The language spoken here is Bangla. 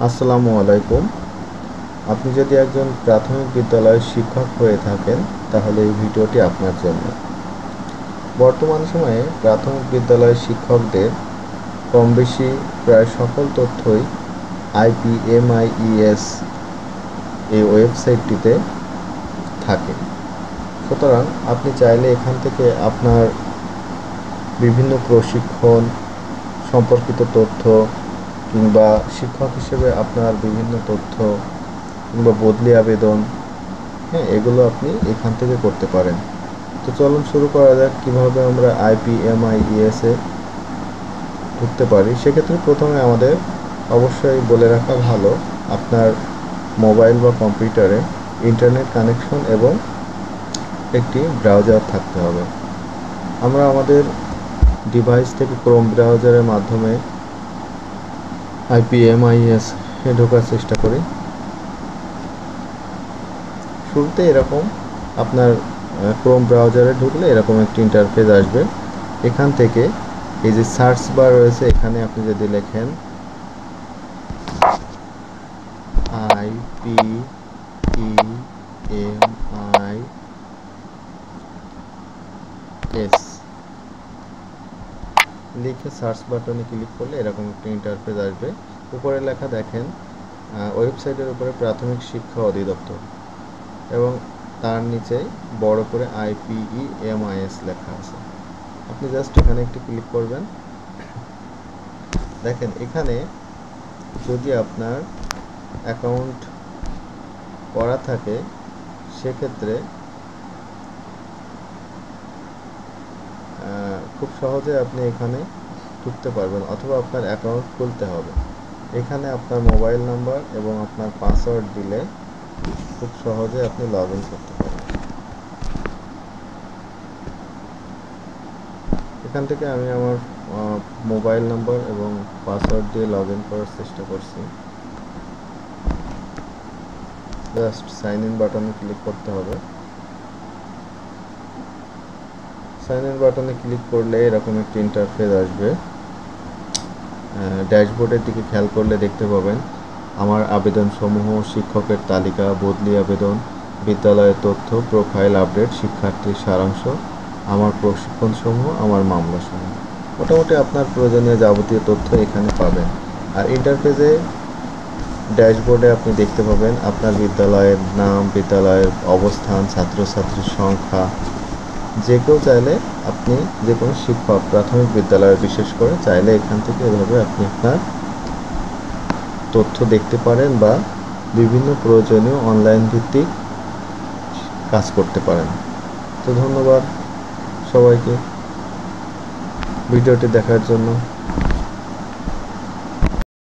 আসসালামু আলাইকুম। আপনি যদি একজন প্রাথমিক বিদ্যালয়ের শিক্ষক হয়ে থাকেন তাহলে এই ভিডিওটি আপনার জন্য। বর্তমান সময়ে প্রাথমিক বিদ্যালয়ের শিক্ষকদের কম বেশি প্রায় সকল তথ্যই IPMIES এই ওয়েবসাইটটিতে থাকে। সুতরাং আপনি চাইলে এখান থেকে আপনার বিভিন্ন প্রশিক্ষণ সম্পর্কিত তথ্য কিংবা শিক্ষক হিসেবে আপনার বিভিন্ন তথ্য কিংবা বদলি আবেদন এগুলো আপনি এখান থেকে করতে পারেন। তো চলুন শুরু করা যাক কীভাবে আমরা IPMIES এ ঢুকতে পারি। সেক্ষেত্রে প্রথমে আমাদের অবশ্যই বলে রাখা ভালো আপনার মোবাইল বা কম্পিউটারে ইন্টারনেট কানেকশন এবং একটি ব্রাউজার থাকতে হবে। আমরা আমাদের ডিভাইস থেকে ক্রোম ব্রাউজারের মাধ্যমে IPMIES এ ঢোকার চেষ্টা করি। শুরুতে এরকম আপনার ক্রোম ব্রাউজারে ঢুকলে এরকম একটি ইন্টারফেস আসবে। এখান থেকে এই যে সার্চ বার রয়েছে, এখানে আপনি যদি লেখেন IPMIES লিখে সার্চ বাটনে ক্লিক করলে এরকম একটি ইন্টারফেস আসবে। উপরে লেখা দেখেন ওয়েবসাইটের উপরে প্রাথমিক শিক্ষা অধিদপ্তর এবং তার নিচে বড় করে IPMIES লেখা আছে। আপনি জাস্ট এখানে একটি ক্লিক করবেন। দেখেন এখানে যদি আপনার অ্যাকাউন্ট করা থাকে সেক্ষেত্রে খুব সহজে আপনি এখানে ঢুকতে পারবেন, অথবা আপনার অ্যাকাউন্ট খুলতে হবে। এখানে আপনার মোবাইল নাম্বার এবং আপনার পাসওয়ার্ড দিলে খুব সহজে আপনি লগ ইন করতে পারবেন। এখান থেকে আমি আমার মোবাইল নাম্বার এবং পাসওয়ার্ড দিয়ে লগ ইন করার চেষ্টা করছি। জাস্ট সাইন ইন বাটনে ক্লিক করতে হবে। সাইন ইন বাটনে ক্লিক করলে এরকম একটি ইন্টারফেস আসবে। ড্যাশবোর্ডের দিকে খেয়াল করলে দেখতে পাবেন আমার আবেদনসমূহ, শিক্ষকের তালিকা, বদলি আবেদন, বিদ্যালয়ের তথ্য, প্রোফাইল আপডেট, শিক্ষার্থীর সারাংশ, আমার প্রশিক্ষণসমূহ, আমার মামলাসমূহ। মোটামুটি আপনার প্রয়োজনীয় যাবতীয় তথ্য এখানে পাবেন। আর ইন্টারফেসে ড্যাশবোর্ডে আপনি দেখতে পাবেন আপনার বিদ্যালয়ের নাম, বিদ্যালয়ের অবস্থান, ছাত্রছাত্রীর সংখ্যা। যে কেউ চাইলে আপনি যে কোনো শিক্ষক প্রাথমিক বিদ্যালয়ের বিশেষ করে চাইলে এখান থেকে এভাবে আপনি আপনার তথ্য দেখতে পারেন বা বিভিন্ন প্রয়োজনীয় অনলাইন ভিত্তিক কাজ করতে পারেন। তো ধন্যবাদ সবাইকে ভিডিওটি দেখার জন্য।